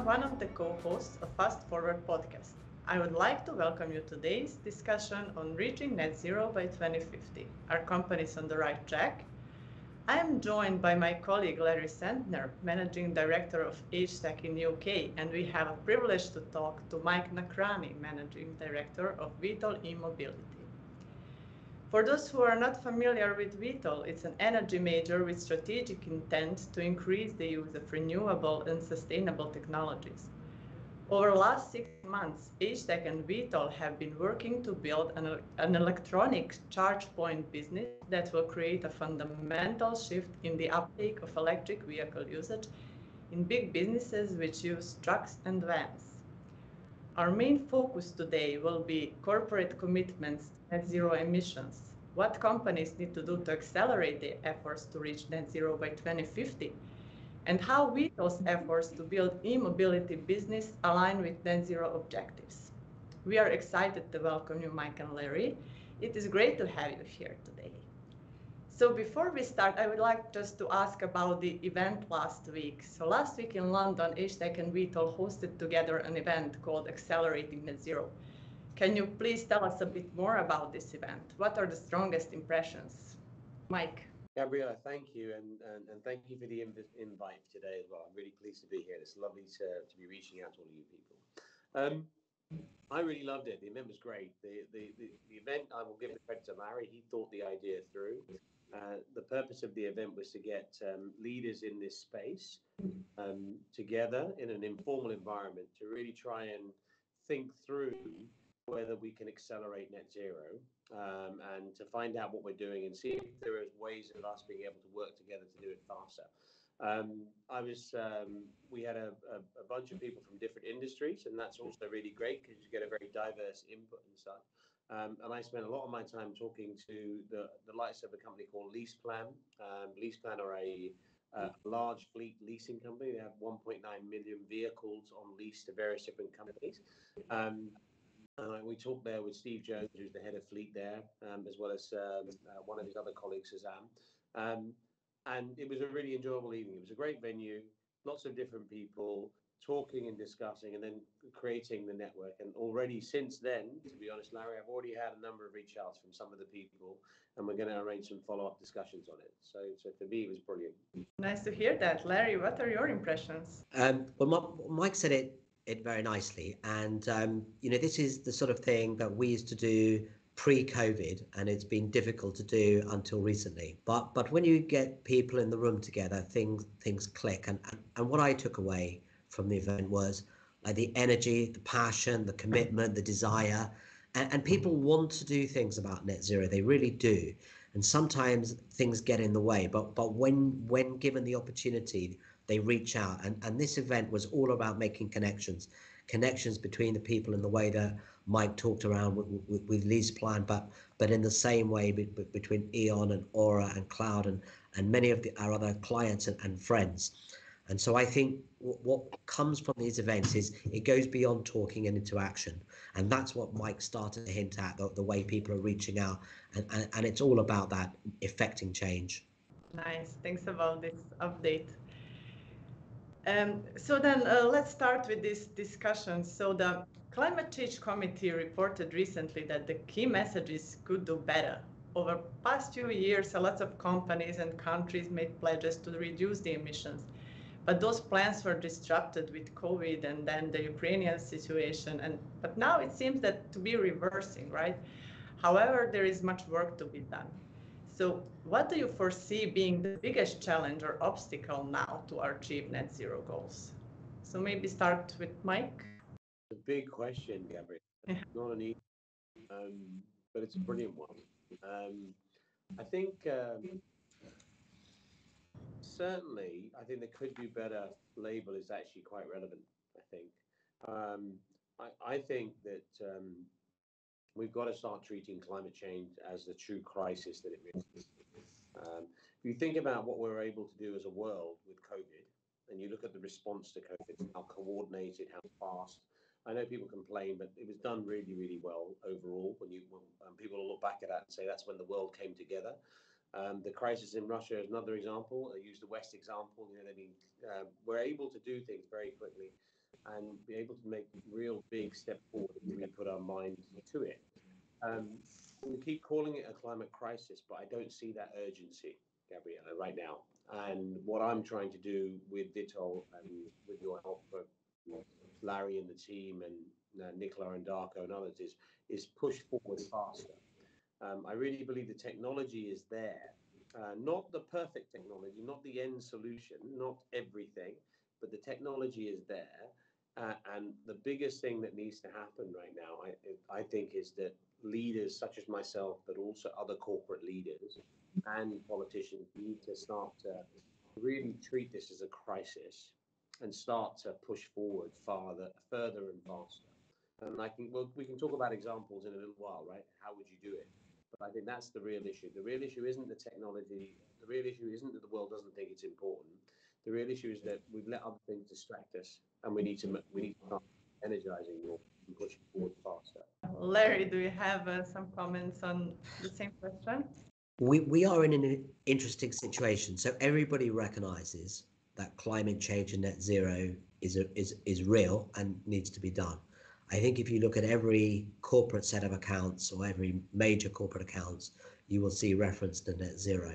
one of the co-hosts of FastForward podcast. I would like to welcome you to today's discussion on reaching net zero by 2050. Our company is on the right track. I am joined by my colleague Larry Zentner, Managing Director of HTEC in UK, and we have a privilege to talk to Mike Nakrani, Managing Director of Vitol e-mobility. For those who are not familiar with Vitol, it's an energy major with strategic intent to increase the use of renewable and sustainable technologies. Over the last 6 months, HTEC and Vitol have been working to build an electronic charge point business that will create a fundamental shift in the uptake of electric vehicle usage in big businesses which use trucks and vans. Our main focus today will be corporate commitments to net zero emissions, what companies need to do to accelerate their efforts to reach net zero by 2050, and how Vitol's efforts to build e-mobility business align with net zero objectives. We are excited to welcome you, Mike and Larry. It is great to have you here today. So before we start, I would like just to ask about the event last week. So last week in London, HTEC and Vitol hosted together an event called Accelerating Net Zero. Can you please tell us a bit more about this event? What are the strongest impressions? Mike. Gabriela, thank you, and thank you for the invite today as well. I'm really pleased to be here. It's lovely to be reaching out to all of you people. I really loved it. The event was great. The event, I will give the credit to Larry. He thought the idea through. The purpose of the event was to get leaders in this space together in an informal environment to really try and think through whether we can accelerate net zero and to find out what we're doing and see if there are ways of us being able to work together to do it faster. We had a bunch of people from different industries, and that's also really great because you get a very diverse input and stuff. And I spent a lot of my time talking to the likes of a company called LeasePlan. LeasePlan are a large fleet leasing company. They have 1.9 million vehicles on lease to various different companies. We talked there with Steve Jones, who's the head of fleet there, as well as one of his other colleagues, Suzanne. And it was a really enjoyable evening. It was a great venue, lots of different people talking and discussing and then creating the network. And already since then, to be honest, Larry, I've already had a number of reach outs from some of the people, and we're going to arrange some follow-up discussions on it. So for me, it was brilliant. Nice to hear that. Larry, what are your impressions? Well, Mike said it very nicely. And, this is the sort of thing that we used to do pre-COVID, and it's been difficult to do until recently. But when you get people in the room together, things click. And what I took away from the event was the energy, the passion, the commitment, the desire, and people want to do things about net zero. They really do. And sometimes things get in the way, but when given the opportunity, they reach out. And this event was all about making connections between the people in the way that Mike talked around with LeasePlan, but in the same way between E.ON and Aura and Cloud and many of our other clients and friends. And so I think what comes from these events is it goes beyond talking and into action. And that's what Mike started to hint at, the way people are reaching out. And it's all about that effecting change. Nice. Thanks about this update. So then let's start with this discussion. So the Climate Change Committee reported recently that the key messages could do better. Over the past few years, a lot of companies and countries made pledges to reduce the emissions. But those plans were disrupted with COVID and then the Ukrainian situation. But now it seems that to be reversing, right? However, there is much work to be done. So what do you foresee being the biggest challenge or obstacle now to achieve net zero goals? So maybe start with Mike. It's a big question, Gabriel. Not an easy, but it's a brilliant one. I think certainly, I think the could do better label is actually quite relevant. I think. I think that we've got to start treating climate change as the true crisis that it really is. If you think about what we're able to do as a world with COVID, and you look at the response to COVID, how coordinated, how fast. I know people complain, but it was done really, really well overall. When people look back at that and say that's when the world came together. The crisis in Russia is another example. I use the West example. We're able to do things very quickly. and be able to make real big step forward if we put our mind to it. We keep calling it a climate crisis, but I don't see that urgency, Gabriela, right now. And what I'm trying to do with Vitol and with your help, Larry and the team, and Nicola and Darko and others, is push forward faster. I really believe the technology is there, not the perfect technology, not the end solution, not everything, but the technology is there. And the biggest thing that needs to happen right now, I think, is that leaders such as myself, but also other corporate leaders and politicians need to start to really treat this as a crisis and start to push forward further and faster. And we can talk about examples in a little while, right? How would you do it? But I think that's the real issue. The real issue isn't the technology. The real issue isn't that the world doesn't think it's important. The real issue is that we've let other things distract us, and we need to start energizing more and pushing forward faster. Larry, do you have some comments on the same question? We are in an interesting situation. So everybody recognizes that climate change and net zero is real and needs to be done. I think if you look at every corporate set of accounts or every major corporate accounts, you will see reference to net zero.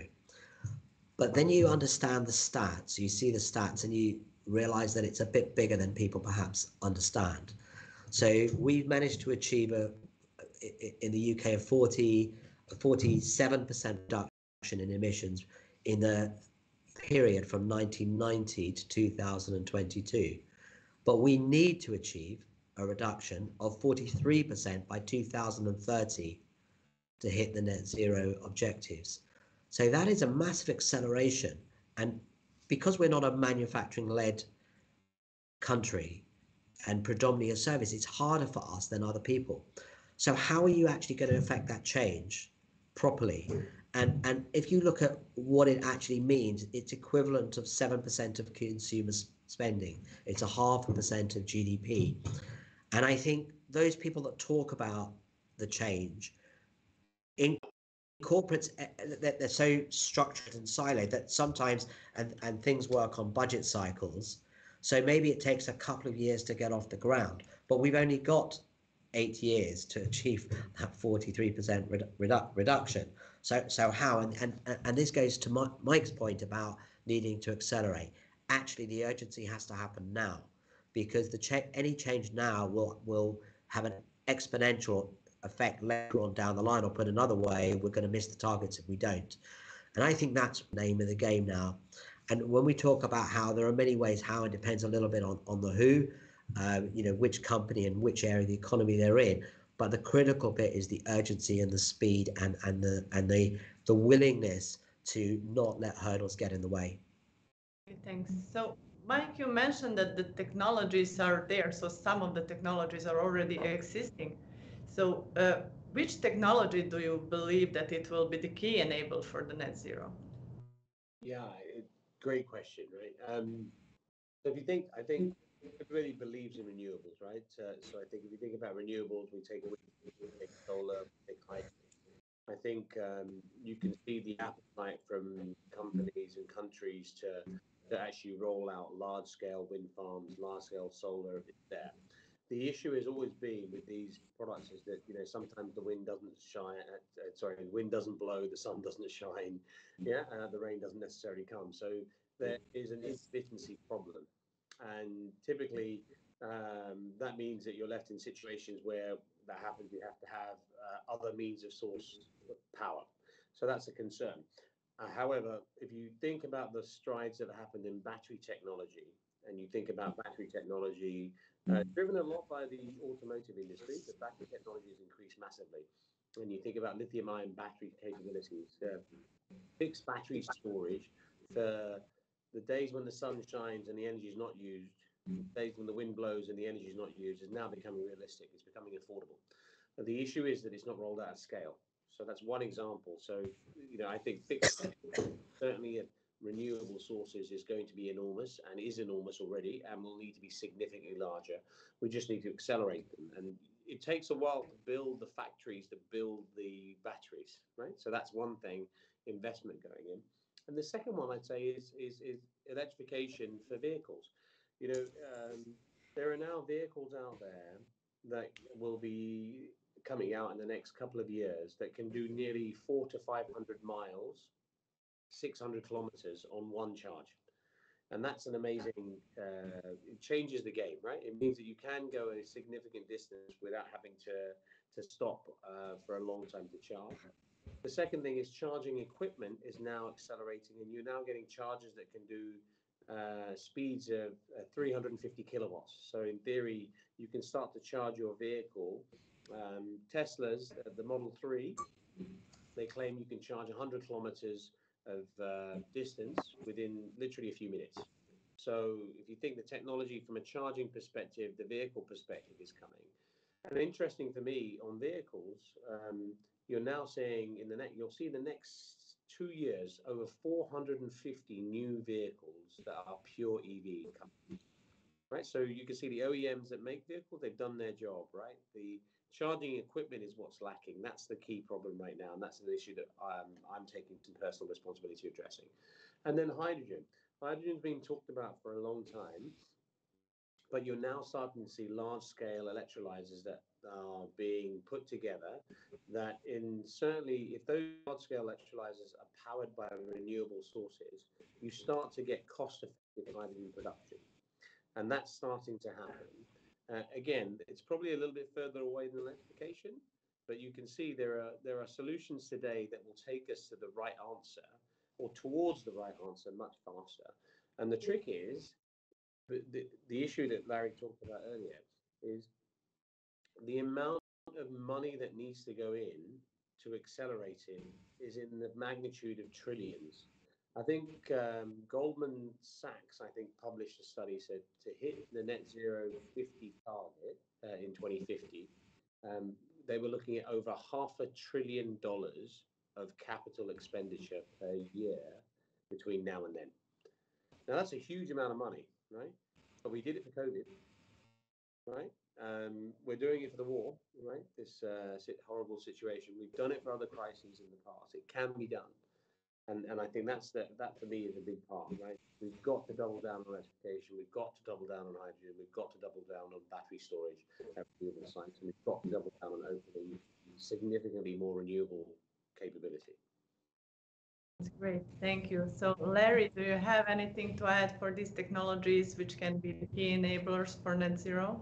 But then you understand the stats, you see the stats, and you realize that it's a bit bigger than people perhaps understand. So we've managed to achieve in the UK a 47% reduction in emissions in the period from 1990 to 2022. But we need to achieve a reduction of 43% by 2030 to hit the net zero objectives. So that is a massive acceleration. And because we're not a manufacturing-led country and predominantly a service, it's harder for us than other people. So how are you actually going to affect that change properly? And if you look at what it actually means, it's equivalent of 7% of consumer spending. It's 0.5% of GDP. And I think those people that talk about the change in corporates, they're so structured and siloed that sometimes, and things work on budget cycles. So maybe it takes a couple of years to get off the ground, but we've only got 8 years to achieve that 43% reduction. So how? And this goes to Mike's point about needing to accelerate. Actually, the urgency has to happen now, because any change now will have an exponential effect later on down the line, or put another way, we're going to miss the targets if we don't. And I think that's the name of the game now. And when we talk about how, there are many ways how, it depends a little bit on the who, which company and which area of the economy they're in. But the critical bit is the urgency and the speed and the willingness to not let hurdles get in the way. Thanks. So, Mike, you mentioned that the technologies are there. So some of the technologies are already existing. So which technology do you believe that it will be the key enabler for the net zero? Yeah, great question, right? So if you think, I think everybody believes in renewables, right? So I think if you think about renewables, we take wind, we take solar, we take hydrogen. I think you can see the appetite from companies and countries to actually roll out large-scale wind farms, large-scale solar there. The issue has always been with these products is that, sometimes the wind doesn't shine, the wind doesn't blow, the sun doesn't shine, the rain doesn't necessarily come. So there is an intermittency problem. And typically that means that you're left in situations where that happens, you have to have other means of source of power. So that's a concern. However, if you think about the strides that have happened in battery technology, and you think about battery technology driven a lot by the automotive industry, the battery technology has increased massively. When you think about lithium-ion battery capabilities, fixed battery storage for the days when the sun shines and the energy is not used, days when the wind blows and the energy is not used, is now becoming realistic. It's becoming affordable. But the issue is that it's not rolled out at scale. So that's one example. So, I think fixed, certainly renewable sources is going to be enormous, and is enormous already, and will need to be significantly larger. We just need to accelerate them. And it takes a while to build the factories to build the batteries, right? So that's one thing, investment going in. And the second one I'd say is electrification for vehicles. there are now vehicles out there that will be coming out in the next couple of years that can do nearly 400 to 500 miles, 600 kilometers on one charge. And that's an amazing, it changes the game, right? It means that you can go a significant distance without having to stop for a long time to charge. The second thing is charging equipment is now accelerating, and you're now getting chargers that can do speeds of 350 kilowatts. So in theory, you can start to charge your vehicle. Tesla's, the Model 3, they claim you can charge 100 kilometers of distance within literally a few minutes. So if you think the technology from a charging perspective, the vehicle perspective is coming. And interesting for me on vehicles, you're now saying you'll see in the next 2 years over 450 new vehicles that are pure EV coming. Right, so you can see the OEMs that make vehicles, they've done their job, right? The charging equipment is what's lacking. That's the key problem right now, and that's an issue that I'm taking some personal responsibility addressing. And then hydrogen. Hydrogen's been talked about for a long time, but you're now starting to see large-scale electrolyzers that are being put together that certainly if those large-scale electrolyzers are powered by renewable sources, you start to get cost-effective hydrogen production. And that's starting to happen. Again, it's probably a little bit further away than electrification, but you can see there are solutions today that will take us to the right answer or towards the right answer much faster. And the trick is, the issue that Larry talked about earlier is the amount of money that needs to go in to accelerate it is in the magnitude of trillions. I think Goldman Sachs, published a study said to hit the net zero 50 target in 2050, they were looking at over $500 billion of capital expenditure per year between now and then. Now that's a huge amount of money, right? But we did it for COVID, right? We're doing it for the war, right? This horrible situation. We've done it for other crises in the past. It can be done. And I think that for me is a big part, right? We've got to double down on electrification. We've got to double down on hydrogen. We've got to double down on battery storage at renewable sites. And we've got to double down on opening significantly more renewable capability. That's great. Thank you. So Larry, do you have anything to add for these technologies which can be key enablers for net zero?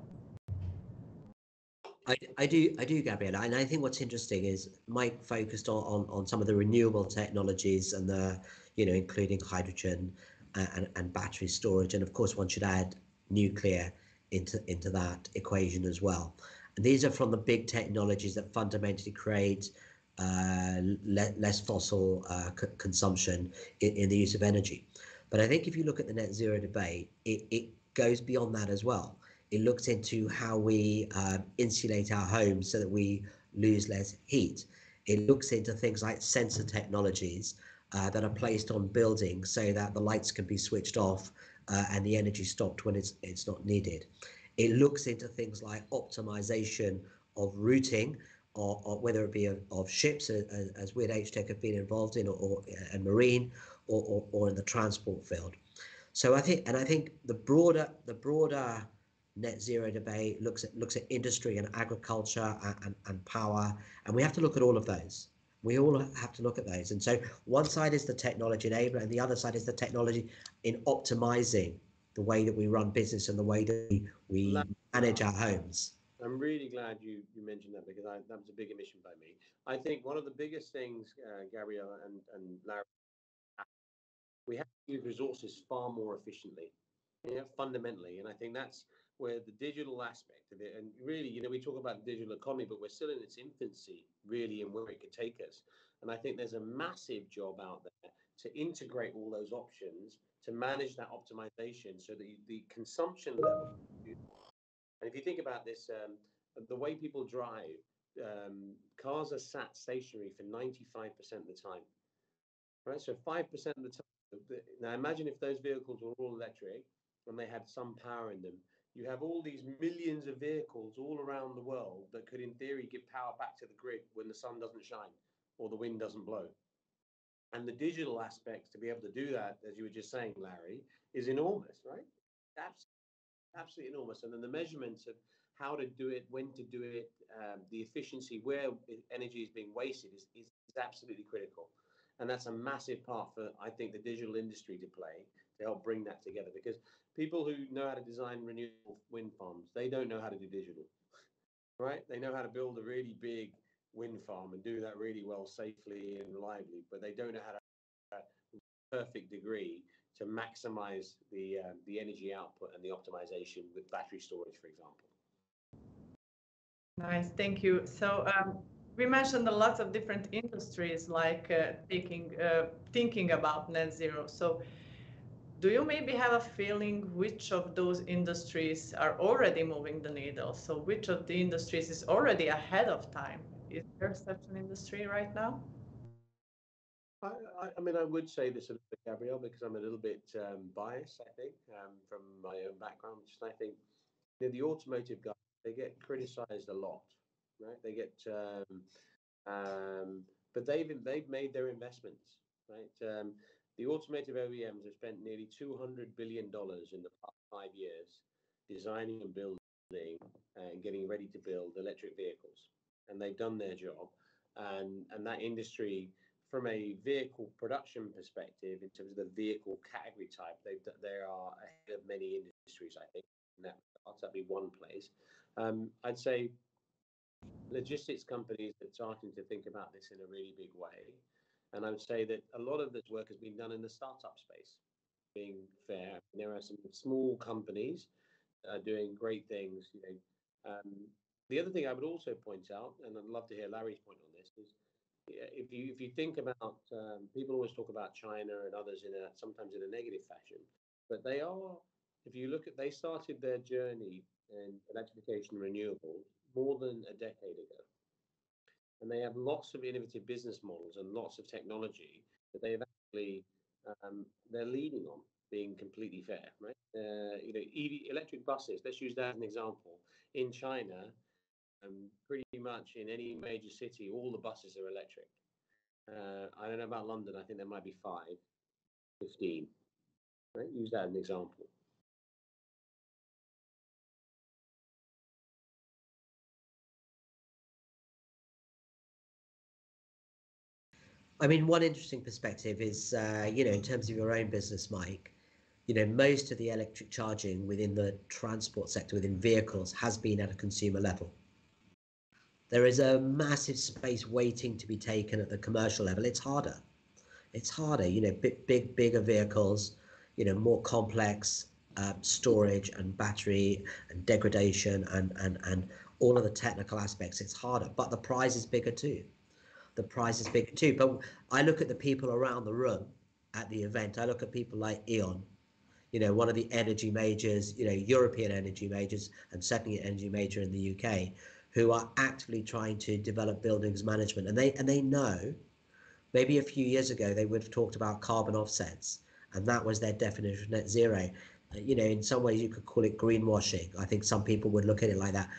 I do, Gabriela, and I think what's interesting is Mike focused on some of the renewable technologies and including hydrogen and battery storage, and of course one should add nuclear into that equation as well. And these are from the big technologies that fundamentally create less fossil consumption in the use of energy. But I think if you look at the net zero debate, it goes beyond that as well. It looks into how we insulate our homes so that we lose less heat. It looks into things like sensor technologies that are placed on buildings so that the lights can be switched off and the energy stopped when it's not needed. It looks into things like optimization of routing, or whether it be of ships, as we at HTEC have been involved in, or marine, or in the transport field. So I think the broader net zero debate looks at industry and agriculture and power, and we have to look at all of those. We all have to look at those. And so one side is the technology enabler, and the other side is the technology in optimizing the way that we run business and the way that we manage our homes. I'm really glad you mentioned that, because that was a big omission by me. I think one of the biggest things, Gabriela and Larry, we have to use resources far more efficiently, fundamentally. And I think that's where the digital aspect of it, and really, we talk about digital economy, but we're still in its infancy, really, and where it could take us. And I think there's a massive job out there to integrate all those options, to manage that optimization so that the consumption level. And if you think about this, the way people drive, cars are sat stationary for 95% of the time, right? So 5% of the time. Now imagine if those vehicles were all electric and they had some power in them. You have all these millions of vehicles all around the world that could, in theory, give power back to the grid when the sun doesn't shine or the wind doesn't blow. And the digital aspects to be able to do that, as you were just saying, Larry, is enormous, right? That's absolutely enormous. And then the measurements of how to do it, when to do it, the efficiency, where energy is being wasted is absolutely critical. And that's a massive part for, I think, the digital industry to play to help bring that together. Because people who know how to design renewable wind farms, they don't know how to do digital, right? They know how to build a really big wind farm and do that really well, safely and reliably, but they don't know how to perfect degree to maximize the energy output and the optimization with battery storage, for example. Nice, thank you. So we mentioned a lot of different industries like thinking about net zero. So do you maybe have a feeling which of those industries are already moving the needle? So which of the industries is already ahead of time? Is there such an industry right now? I mean, I would say this a little bit, Gabrielle, because I'm a little bit biased, I think, from my own background. Just I think the automotive guys, they get criticized a lot, right? They get, but they've made their investments, right? The automotive OEMs have spent nearly $200 billion in the past 5 years designing and building and getting ready to build electric vehicles, and they've done their job, and that industry, from a vehicle production perspective, in terms of the vehicle category type, they are ahead of many industries, I think. In that regard, that'd be one place. I'd say logistics companies are starting to think about this in a really big way, and I would say that a lot of this work has been done in the startup space. Being fair, there are some small companies doing great things. The other thing I would also point out, and I'd love to hear Larry's point on this, is if you think about people always talk about China and others sometimes in a negative fashion, but if you look at, they started their journey in electrification and renewables more than a decade ago, and they have lots of innovative business models and lots of technology that they've actually they're leading on. Being completely fair, right? EV electric buses. Let's use that as an example. In China, pretty much in any major city, all the buses are electric. I don't know about London. I think there might be 5, 15. Right? Use that as an example. I mean, one interesting perspective is, in terms of your own business, Mike, most of the electric charging within the transport sector, within vehicles, has been at a consumer level. There is a massive space waiting to be taken at the commercial level. It's harder, bigger vehicles, more complex storage and battery and degradation and all of the technical aspects. It's harder, but the prize is bigger too. But I look at the people around the room at the event. I look at people like E.ON, one of the energy majors, European energy majors, and certainly an energy major in the UK, who are actively trying to develop buildings management. And they know, maybe a few years ago, they would have talked about carbon offsets, and that was their definition of net zero. In some ways you could call it greenwashing. I think some people would look at it like that,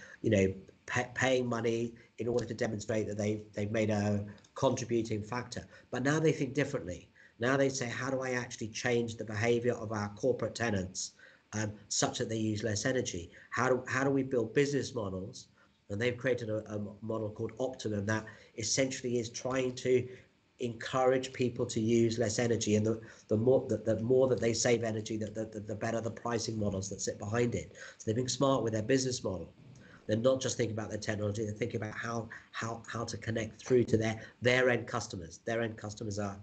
paying money in order to demonstrate that they've made a contributing factor. But now they think differently. Now they say, how do I actually change the behavior of our corporate tenants such that they use less energy? How do we build business models? And they've created a model called Optimum that essentially is trying to encourage people to use less energy, and the more that they save energy, the better the pricing models that sit behind it. So they're being smart with their business model. They're not just thinking about their technology, they're thinking about how to connect through to their end customers. Their end customers are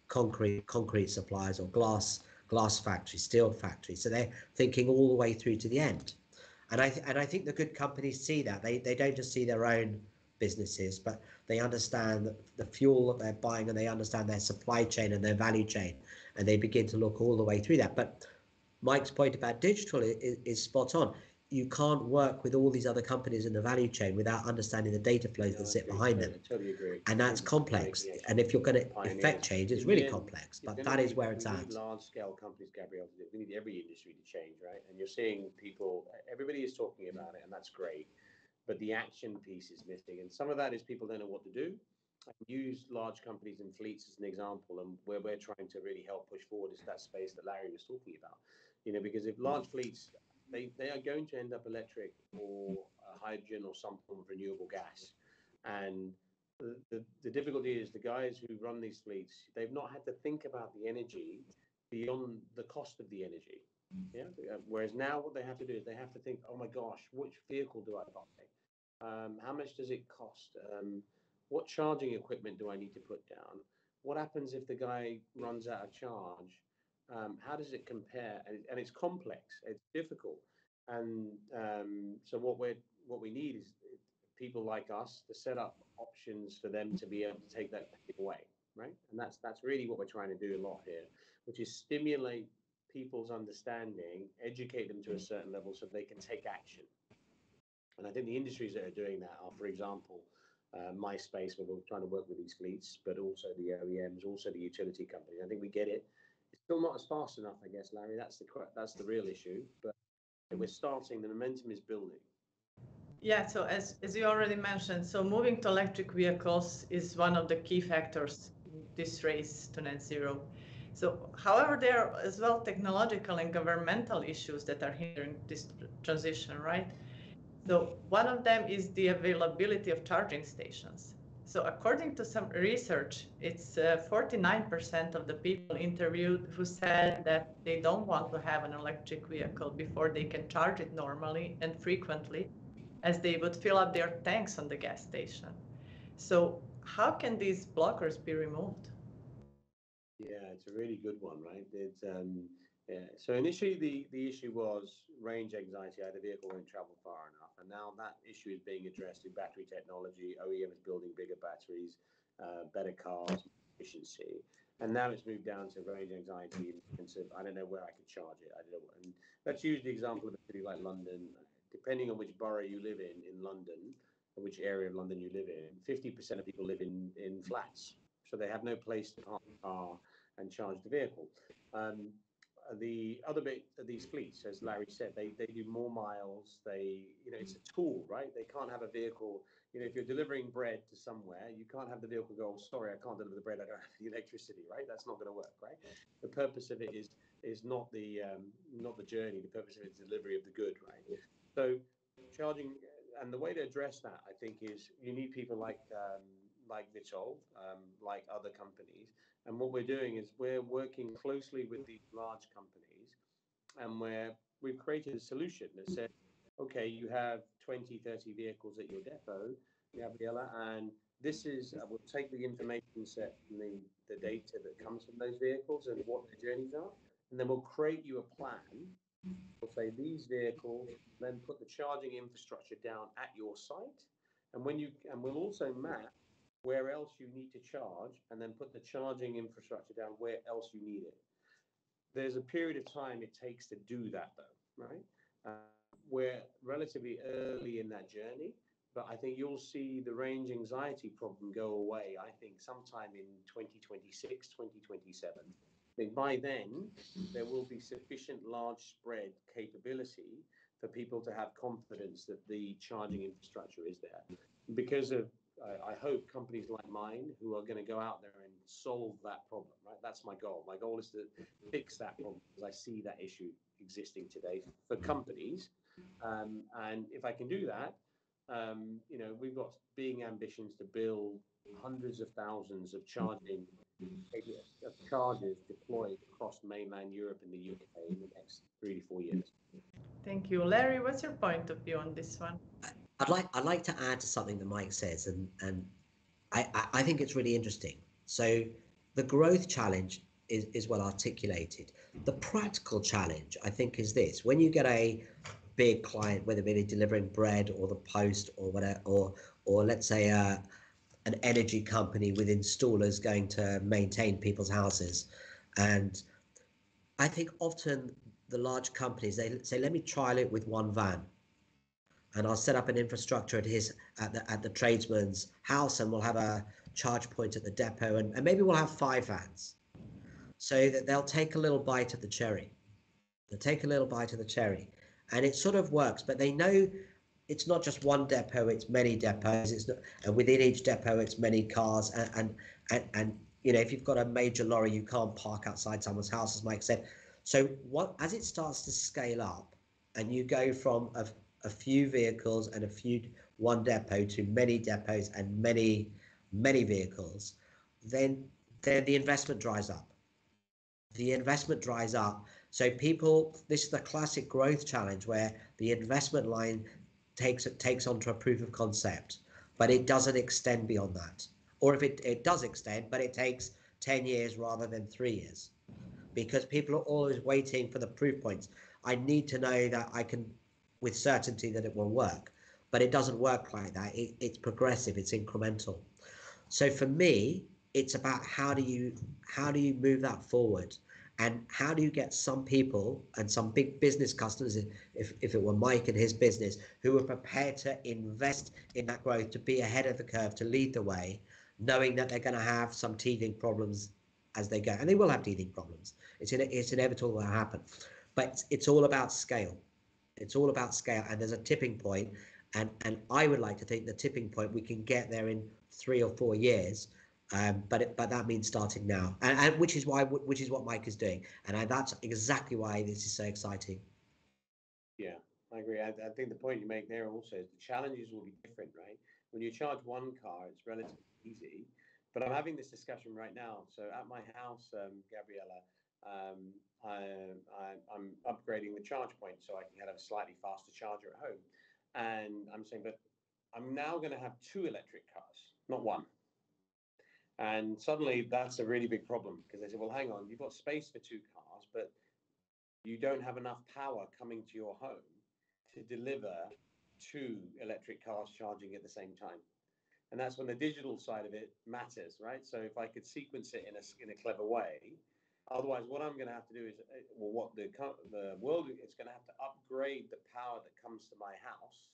concrete suppliers or glass factories, steel factories. So they're thinking all the way through to the end. And I think the good companies see that. They don't just see their own businesses, but they understand the fuel that they're buying, and they understand their supply chain and their value chain, and they begin to look all the way through that. But Mike's point about digital is spot on. You can't work with all these other companies in the value chain without understanding the data flows that sit behind them. I totally agree. And that's complex. And if you're going to effect change, it's really complex. But that is where it's at. We need large-scale companies, Gabrielle, to do. We need every industry to change, right? And you're seeing people, everybody is talking about it, and that's great. But the action piece is missing. And some of that is people don't know what to do. I can use large companies and fleets as an example, and where we're trying to really help push forward is that space that Larry was talking about. Because if large fleets they are going to end up electric or hydrogen or some form of renewable gas. And the difficulty is the guys who run these fleets, they've not had to think about the energy beyond the cost of the energy. Yeah. Whereas now what they have to do is they have to think, oh my gosh, which vehicle do I buy? How much does it cost? What charging equipment do I need to put down? What happens if the guy runs out of charge? How does it compare? And it's complex, it's difficult. And so what we need is people like us to set up options for them to be able to take that away, right? And that's really what we're trying to do a lot here, which is stimulate people's understanding, educate them to a certain level so they can take action. And I think the industries that are doing that are, for example, my space, where we're trying to work with these fleets, but also the OEMs, also the utility companies. I think we get it. It's still not as fast enough, I guess, Larry. That's the real issue. But we're starting. The momentum is building. Yeah, so as you already mentioned, so moving to electric vehicles is one of the key factors in this race to net zero. So, however, there are as well technological and governmental issues that are hindering this transition, right? So one of them is the availability of charging stations. So according to some research, it's 49% of the people interviewed who said that they don't want to have an electric vehicle before they can charge it normally and frequently, as they would fill up their tanks on the gas station. So how can these blockers be removed? Yeah, it's a really good one, right? It's yeah. So initially the issue was range anxiety. The vehicle won't travel far enough, and now that issue is being addressed through battery technology. OEMs building bigger batteries, better cars, efficiency, and now it's moved down to range anxiety. And so I don't know where I could charge it. I don't know. And let's use the example of a city like London. Depending on which borough you live in London, or which area of London you live in, 50% of people live in flats, so they have no place to park the car and charge the vehicle. The other bit of these fleets, as Larry said, they do more miles. It's a tool, right? They can't have a vehicle. If you're delivering bread to somewhere, you can't have the vehicle go, oh, sorry, I can't deliver the bread. I don't have the electricity, right? That's not going to work, right? The purpose of it is not the journey. The purpose of it is delivery of the good, right? So charging, and the way to address that, I think, is you need people like Vitol, like other companies. And what we're doing is we're working closely with these large companies, and we've created a solution that says, okay, you have 20, 30 vehicles at your depot, Gabriela, and we'll take the information set and the data that comes from those vehicles and what their journeys are, and then we'll create you a plan. We'll say these vehicles, then put the charging infrastructure down at your site, and we'll also map where else you need to charge, and then put the charging infrastructure down where else you need it. There's a period of time it takes to do that, though, right? We're relatively early in that journey, but I think you'll see the range anxiety problem go away, I think, sometime in 2026, 2027. I think by then, there will be sufficient large spread capability for people to have confidence that the charging infrastructure is there. Because of I hope companies like mine who are going to go out there and solve that problem, right? That's my goal. My goal is to fix that problem, because I see that issue existing today for companies. And if I can do that, we've got big ambitions to build hundreds of thousands of chargers deployed across mainland Europe and the UK in the next 3 to 4 years. Thank you. Larry, what's your point of view on this one? I'd like to add to something that Mike says, and I think it's really interesting. So the growth challenge is well articulated. The practical challenge, I think, is this: when you get a big client, whether it be delivering bread or the post or whatever, or let's say an energy company with installers going to maintain people's houses, and I think often the large companies, they say, let me trial it with one van, and I'll set up an infrastructure at the tradesman's house, and we'll have a charge point at the depot, and maybe we'll have 5 vans, so that they'll take a little bite of the cherry. And it sort of works, but they know it's not just one depot, it's many depots. It's not, and within each depot, it's many cars, and if you've got a major lorry, you can't park outside someone's house, as Mike said. So as it starts to scale up, and you go from a few vehicles and one depot to many depots and many vehicles, then the investment dries up. The investment dries up. So this is the classic growth challenge where the investment line takes onto a proof of concept, but it doesn't extend beyond that. Or if it does extend, but it takes 10 years rather than 3 years, because people are always waiting for the proof points. I need to know that I can, with certainty, that it will work, but it doesn't work like that. It's progressive, it's incremental. So for me, it's about how do you move that forward, and how do you get some people and some big business customers, if it were Mike and his business, who are prepared to invest in that growth, to be ahead of the curve, to lead the way, knowing that they're going to have some teething problems as they go, and they will have teething problems. It's inevitable to happen, but it's all about scale. It's all about scale, and there's a tipping point, and I would like to think the tipping point, we can get there in 3 or 4 years, but that means starting now, and which is what Mike is doing, and that's exactly why this is so exciting. Yeah, I agree. I think the point you make there also is the challenges will be different, right? When you charge one car, it's relatively easy, but I'm having this discussion right now. So at my house, Gabriela, I'm upgrading the charge point so I can have a slightly faster charger at home. And I'm saying, but I'm now going to have 2 electric cars, not 1. And suddenly that's a really big problem, because they say, well, hang on, you've got space for 2 cars, but you don't have enough power coming to your home to deliver 2 electric cars charging at the same time. And that's when the digital side of it matters, right? So if I could sequence it in a clever way, otherwise what I'm going to have to do is, well, what the world is going to have to upgrade the power that comes to my house,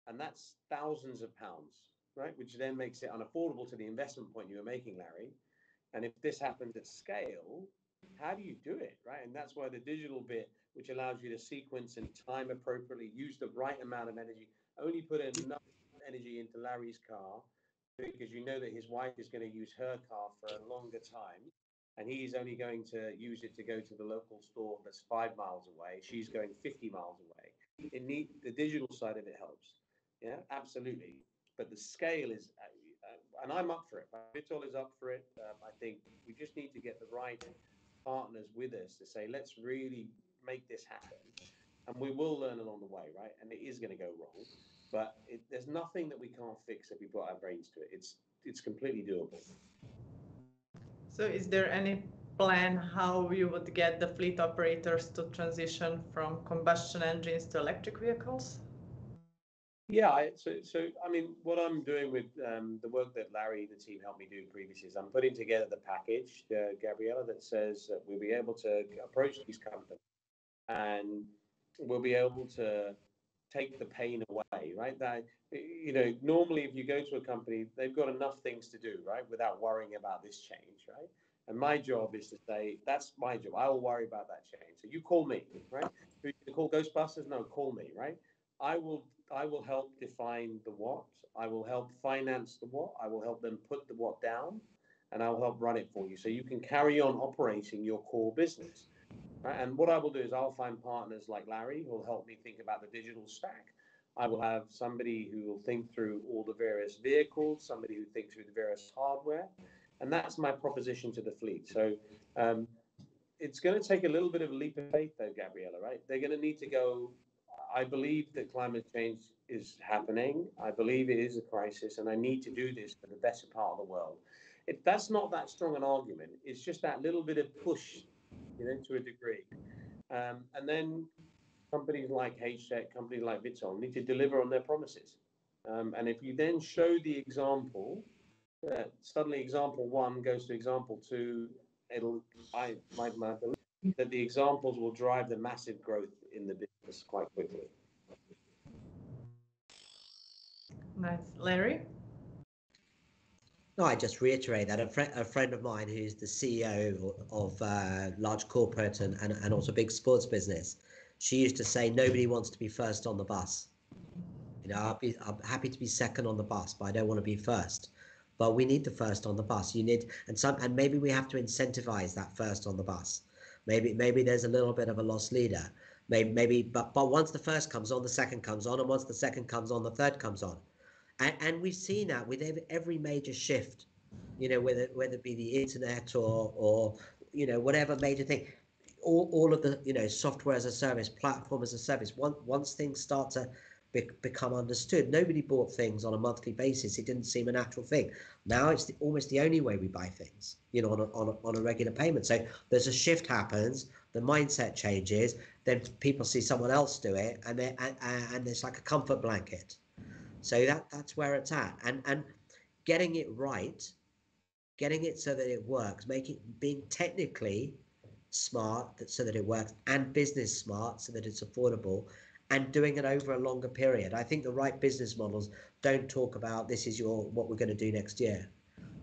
and that's thousands of pounds, right? Which then makes it unaffordable to the investment point you were making, Larry. And if this happens at scale, how do you do it, right? And that's why the digital bit, which allows you to sequence and time appropriately, use the right amount of energy, only put enough energy into Larry's car, because you know that his wife is going to use her car for a longer time, and he's only going to use it to go to the local store that's 5 miles away. She's going 50 miles away. The digital side of it helps. Yeah, absolutely. But the scale is, and I'm up for it. Vitol is up for it. I think we just need to get the right partners with us to say, let's really make this happen. And we will learn along the way, right? And it is going to go wrong. But there's nothing that we can't fix if we put our brains to it. It's completely doable. So is there any plan how you would get the fleet operators to transition from combustion engines to electric vehicles? Yeah, so I mean, what I'm doing with the work that Larry, the team, helped me do previously is I'm putting together the package, Gabriela, that says that we'll be able to approach these companies and we'll be able to take the pain away, right? That, normally if you go to a company, they've got enough things to do, right, without worrying about this change, right? And my job is to say, that's my job. I will worry about that change. So you call me, right? You call Ghostbusters? No, call me, right? I will help define the what. I will help finance the what. I will help them put the what down, and I will help run it for you so you can carry on operating your core business. Right? And what I will do is I'll find partners like Larry who will help me think about the digital stack. I will have somebody who will think through all the various vehicles, somebody who thinks through the various hardware. And that's my proposition to the fleet. So it's going to take a little bit of a leap of faith, though, Gabriela, right? They're going to need to go. I believe that climate change is happening. I believe it is a crisis, and I need to do this for the better part of the world. That's not that strong an argument. It's just that little bit of push, to a degree. And then companies like HTEC, companies like Vitol need to deliver on their promises. And if you then show the example, suddenly example 1 goes to example 2, my belief that the examples will drive the massive growth in the business quite quickly. Nice. Larry? No, I just reiterate that a friend of mine who's the CEO of large corporate and also big sports business, she used to say, nobody wants to be first on the bus. I'm happy to be second on the bus, but I don't want to be first. But we need the first on the bus. And maybe we have to incentivize that first on the bus. Maybe there's a little bit of a lost leader, maybe, but once the first comes on, the second comes on, and once the second comes on, the third comes on. And we've seen that with every major shift, whether it be the internet or whatever major thing, all of the software as a service, platform as a service. Once things start to become understood, nobody bought things on a monthly basis. It didn't seem a natural thing. Now it's almost the only way we buy things, on a regular payment. So there's a shift happens, the mindset changes, then people see someone else do it, and it's like a comfort blanket. So that's where it's at, and getting it right, getting it so that it works, being technically smart so that it works, and business smart so that it's affordable, and doing it over a longer period. I think the right business models don't talk about this is what we're going to do next year.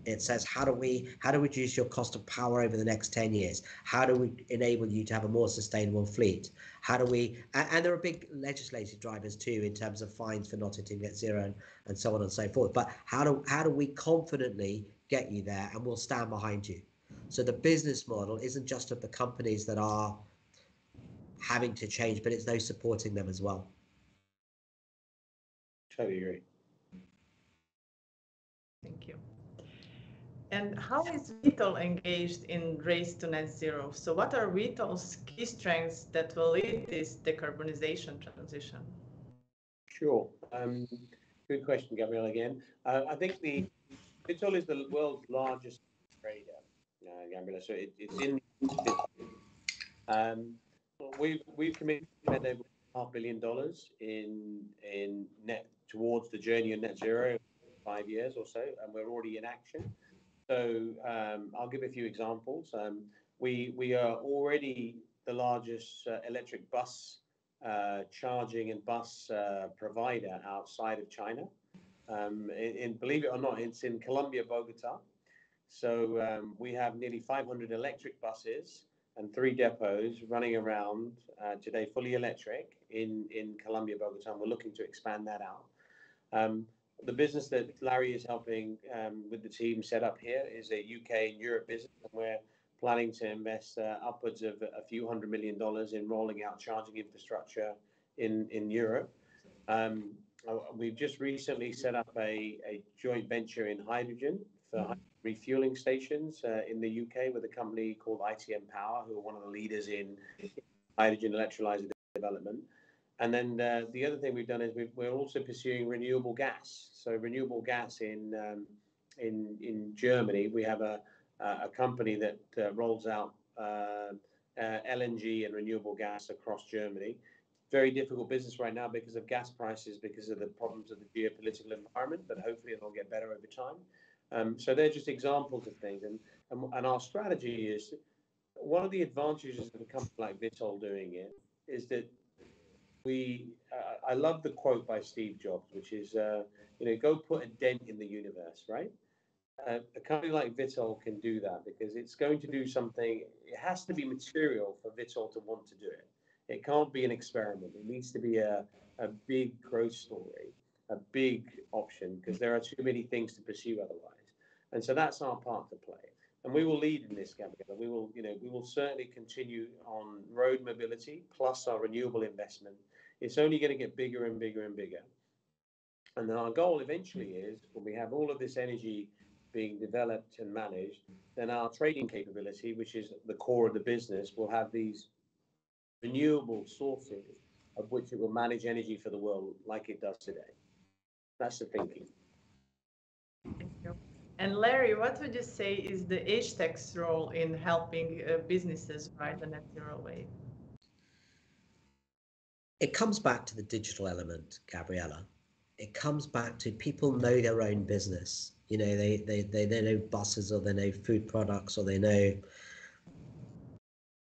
It says how do we reduce your cost of power over the next 10 years? How do we enable you to have a more sustainable fleet? How do we, and there are big legislative drivers too in terms of fines for not hitting net zero and so on and so forth. But how do we confidently get you there, and we'll stand behind you? So the business model isn't just of the companies that are having to change, but it's those supporting them as well. Totally agree. Thank you. And how is Vitol engaged in race to net zero? So what are Vitol's key strengths that will lead this decarbonization transition? Sure. Good question, Gabriela, again. I think Vitol is the world's largest trader, Gabriela. So it's in we've committed over $500 million in net towards the journey of net zero 5 years or so, and we're already in action. So I'll give a few examples. We are already the largest electric bus charging and bus provider outside of China. Believe it or not, it's in Colombia, Bogota. So we have nearly 500 electric buses and 3 depots running around today, fully electric in Colombia, Bogota, and we're looking to expand that out. The business that Larry is helping with the team set up here is a UK and Europe business, and we're planning to invest upwards of a few $100 million in rolling out charging infrastructure in Europe. We've just recently set up a joint venture in hydrogen for refueling stations in the UK with a company called ITM Power, who are one of the leaders in hydrogen electrolyzer development. And then the other thing we've done is we're also pursuing renewable gas. So renewable gas in Germany, we have a company that rolls out LNG and renewable gas across Germany. Very difficult business right now because of gas prices, because of the problems of the geopolitical environment, but hopefully it'll get better over time. So they're just examples of things. And our strategy is, one of the advantages of a company like Vitol doing it is that I love the quote by Steve Jobs, which is, go put a dent in the universe, right? A company like Vitol can do that because it's going to do something. It has to be material for Vitol to want to do it. It can't be an experiment. It needs to be a big growth story, a big option, because there are too many things to pursue otherwise. And so that's our part to play. And we will lead in this, Gabriela. We will certainly continue on road mobility plus our renewable investment. It's only going to get bigger and bigger and bigger. And then our goal eventually is, when we have all of this energy being developed and managed, then our trading capability, which is the core of the business, will have these renewable sources of which it will manage energy for the world like it does today. That's the thinking. Thank you. And Larry, what would you say is the HTEC's role in helping businesses ride the net zero wave? It comes back to the digital element, Gabriela. It comes back to people know their own business. They know buses, or they know food products, or they know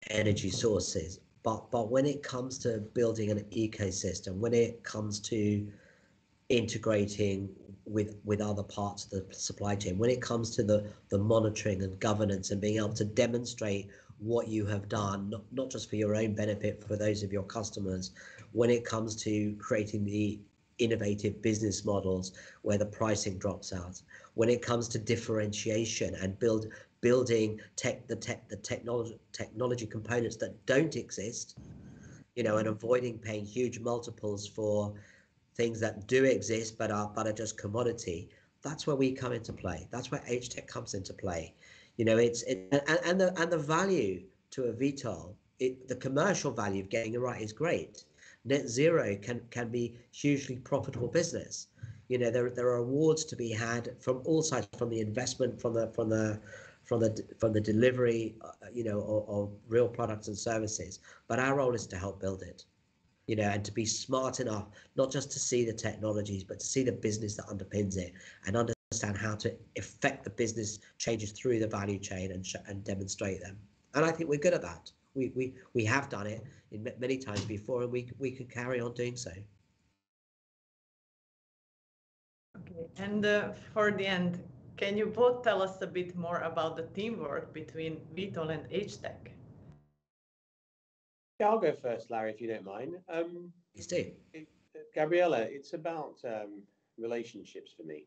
energy sources. But when it comes to building an ecosystem, when it comes to integrating with other parts of the supply chain, when it comes to the monitoring and governance and being able to demonstrate what you have done, not just for your own benefit, for those of your customers, when it comes to creating the innovative business models where the pricing drops out, when it comes to differentiation and building the technology components that don't exist, and avoiding paying huge multiples for things that do exist but are just commodity. That's where we come into play. That's where HTEC comes into play. And the value to a Vitol, the commercial value of getting it right is great. Net zero can be hugely profitable business. There are awards to be had from all sides, from the investment, from the delivery, of real products and services. But our role is to help build it, and to be smart enough not just to see the technologies, but to see the business that underpins it and understand how to effect the business changes through the value chain and demonstrate them. And I think we're good at that. We have done it many times before, and we can carry on doing so. Okay, and for the end, can you both tell us a bit more about the teamwork between Vitol and HTEC? Yeah, I'll go first, Larry, if you don't mind. Please do. Gabriela, it's about relationships for me.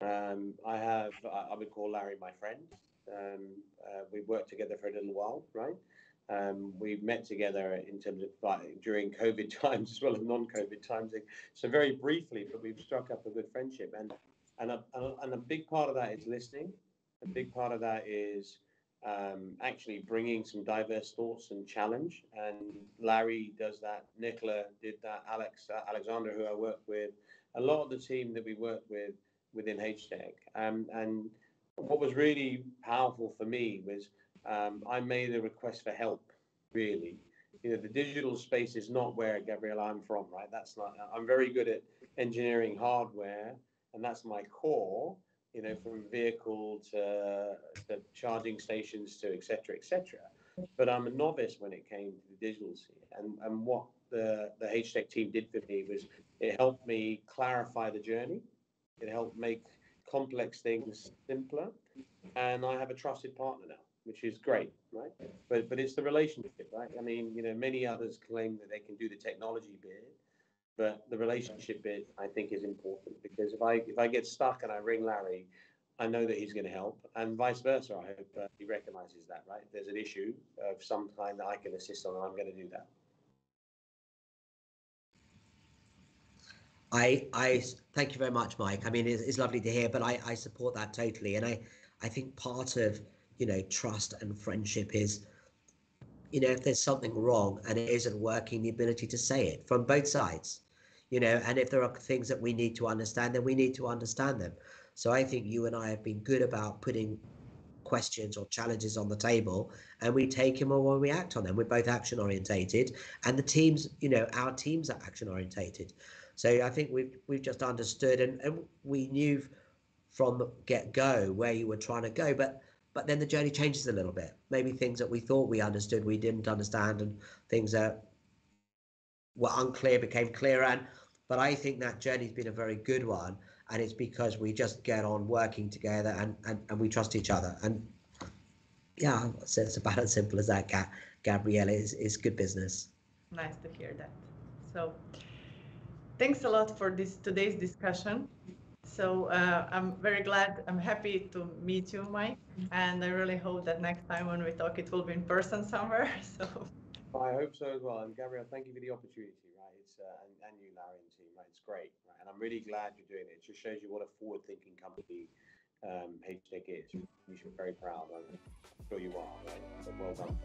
I would call Larry my friend. We've worked together for a little while, right? We've met together in terms of during COVID times as well as non-COVID times. So very briefly, but we've struck up a good friendship. And a big part of that is listening. A big part of that is actually bringing some diverse thoughts and challenge. And Larry does that. Nicola did that. Alexander, who I work with, a lot of the team that we work with within HTEC. And what was really powerful for me was I made a request for help, really. The digital space is not where, Gabriela, I'm from, right? That's not, I'm very good at engineering hardware, and that's my core, from vehicle to charging stations to et cetera. But I'm a novice when it came to the digital scene. And what the HTEC team did for me was it helped me clarify the journey. It helped make complex things simpler. And I have a trusted partner now, which is great, right? But it's the relationship, right? I mean, many others claim that they can do the technology bit, but the relationship bit, I think, is important, because if I get stuck and I ring Larry, I know that he's going to help, and vice versa. I hope he recognizes that, right? If there's an issue of some kind that I can assist on, I'm going to do that. I thank you very much, Mike. I mean, it's lovely to hear, but I support that totally. And I think part of, trust and friendship is, if there's something wrong and it isn't working, the ability to say it from both sides, and if there are things that we need to understand, then we need to understand them. So I think you and I have been good about putting questions or challenges on the table, and we take them or we act on them. We're both action orientated, and the teams, our teams are action orientated. So I think we've just understood, and we knew from the get-go where you were trying to go, but then the journey changes a little bit. Maybe things that we thought we understood, we didn't understand, and things that were unclear became clearer. But I think that journey's been a very good one, and it's because we just get on working together and we trust each other. And yeah, so it's about as simple as that, Gabriela. Is good business. Nice to hear that. So thanks a lot for today's discussion. So I'm very glad, I'm happy to meet you, Mike, and I really hope that next time when we talk, it will be in person somewhere. So I hope so as well. And Gabriela, thank you for the opportunity, right? It's and you, Larry, and team, right? It's great, right? And I'm really glad you're doing it. It just shows you what a forward-thinking company HTEC is. You should be very proud. I'm sure you are, right? So well done.